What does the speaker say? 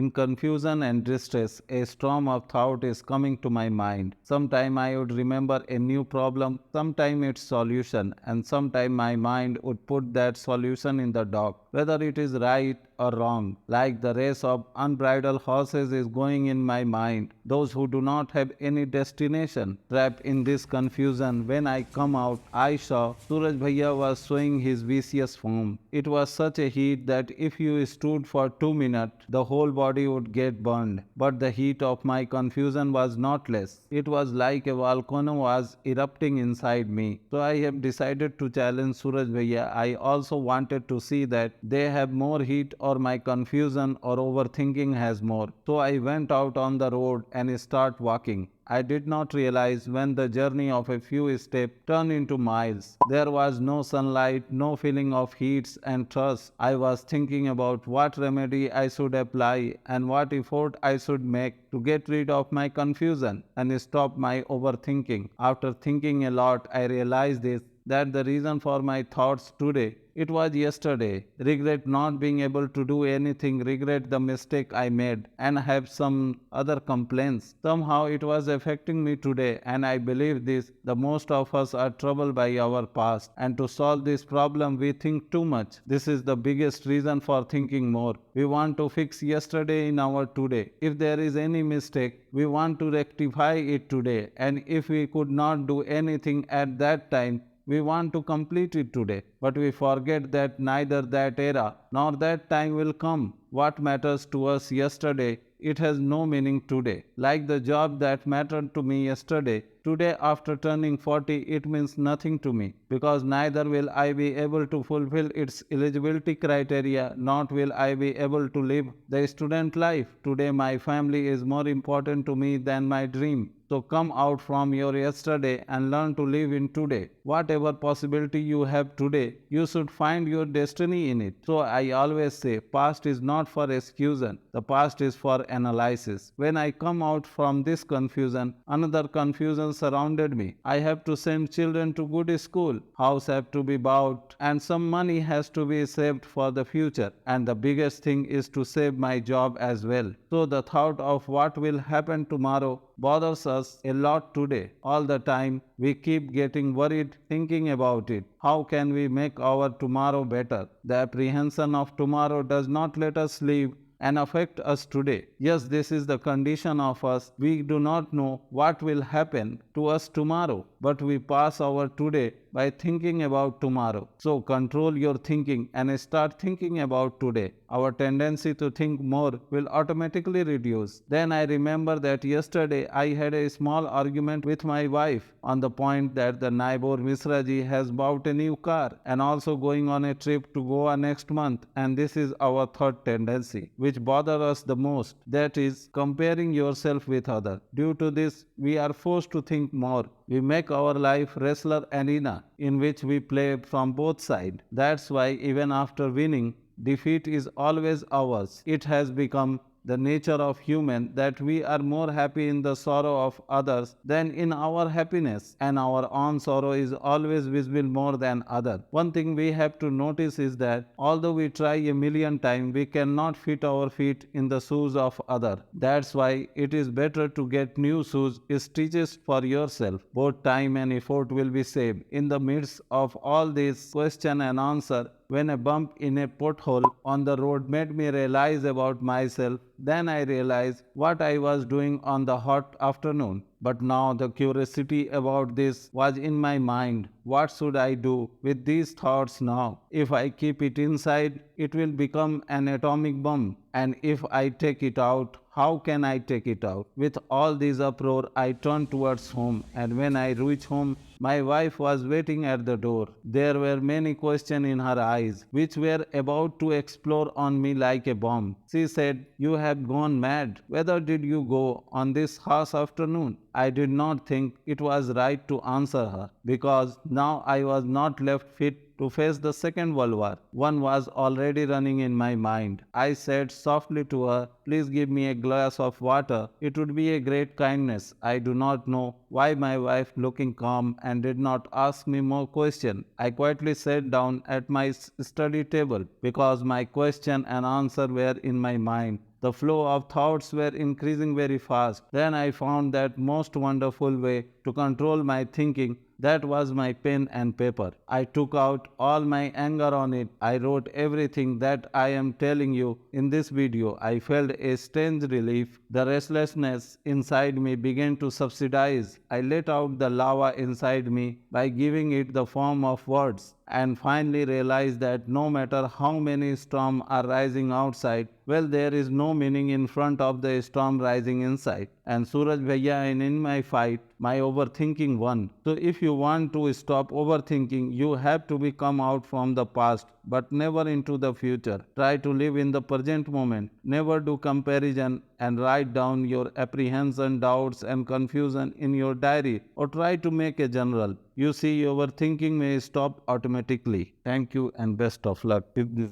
In confusion and distress, a storm of thought is coming to my mind. Sometime I would remember a new problem, sometime its solution, and sometime my mind would put that solution in the dock, whether it is right or wrong. Like the race of unbridled horses is going in my mind. Those who do not have any destination, trapped in this confusion. When I come out, I saw Suraj Bhaiya was showing his vicious form. It was such a heat that if you stood for 2 minutes, the whole body would get burned. But the heat of my confusion was not less. It was like a volcano was erupting inside me. So I have decided to challenge Suraj Bhaiya. I also wanted to see that they have more heat or my confusion or overthinking has more. So I went out on the road and start walking. I did not realize when the journey of a few steps turned into miles. There was no sunlight, no feeling of heat and thirst. I was thinking about what remedy I should apply and what effort I should make to get rid of my confusion and stop my overthinking. After thinking a lot, I realized this that the reason for my thoughts today it was yesterday. Regret not being able to do anything, regret the mistake I made, and have some other complaints. Somehow it was affecting me today, and I believe this. The most of us are troubled by our past, and to solve this problem, we think too much. This is the biggest reason for thinking more. We want to fix yesterday in our today. If there is any mistake, we want to rectify it today, and if we could not do anything at that time, we want to complete it today, but we forget that neither that era nor that time will come. What matters to us yesterday, it has no meaning today. Like the job that mattered to me yesterday, today after turning 40, it means nothing to me because neither will I be able to fulfill its eligibility criteria, nor will I be able to live the student life. Today my family is more important to me than my dream. So come out from your yesterday and learn to live in today. Whatever possibility you have today, you should find your destiny in it. So I always say, past is not for exclusion. The past is for analysis. When I come out from this confusion, another confusion surrounded me. I have to send children to good school. House have to be bought and some money has to be saved for the future. And the biggest thing is to save my job as well. So the thought of what will happen tomorrow bothers us a lot today. All the time we keep getting worried thinking about it. How can we make our tomorrow better? The apprehension of tomorrow does not let us live and affect us today. Yes, this is the condition of us. We do not know what will happen to us tomorrow, but we pass our today by thinking about tomorrow. So control your thinking and start thinking about today. Our tendency to think more will automatically reduce. Then I remember that yesterday I had a small argument with my wife on the point that the neighbor Misraji has bought a new car and also going on a trip to Goa next month, and this is our third tendency which bothers us the most, that is comparing yourself with others. Due to this, we are forced to think more. We make our life wrestler arena in which we play from both sides. That's why even after winning, defeat is always ours. It has become the nature of human that we are more happy in the sorrow of others than in our happiness, and our own sorrow is always visible more than other. One thing we have to notice is that although we try a million times, we cannot fit our feet in the shoes of other. That's why it is better to get new shoes stitches for yourself. Both time and effort will be saved. In the midst of all this question and answer, when a bump in a pothole on the road made me realize about myself, then I realized what I was doing on the hot afternoon. But now the curiosity about this was in my mind. What should I do with these thoughts now? If I keep it inside, it will become an atomic bomb. And if I take it out, how can I take it out? With all this uproar, I turned towards home, and when I reached home, my wife was waiting at the door. There were many questions in her eyes, which were about to explode on me like a bomb. She said, "You have gone mad. Whither did you go on this harsh afternoon?" I did not think it was right to answer her, because now I was not left fit to face the Second World War. One was already running in my mind. I said softly to her, "Please give me a glass of water. It would be a great kindness." I do not know why my wife, looking calm and did not ask me more questions. I quietly sat down at my study table because my question and answer were in my mind. The flow of thoughts were increasing very fast. Then I found that most wonderful way to control my thinking. That was my pen and paper. I took out all my anger on it. I wrote everything that I am telling you in this video. I felt a strange relief. The restlessness inside me began to subsidize. I let out the lava inside me by giving it the form of words, and finally realized that no matter how many storms are rising outside, well, there is no meaning in front of the storm rising inside. And Suraj Bhaiya, and in my fight, my overthinking won. So if you want to stop overthinking, you have to be come out from the past, but never into the future. Try to live in the present moment. Never do comparison, and write down your apprehension, doubts and confusion in your diary, or try to make a journal. You see, overthinking may stop automatically. Thank you and best of luck with this.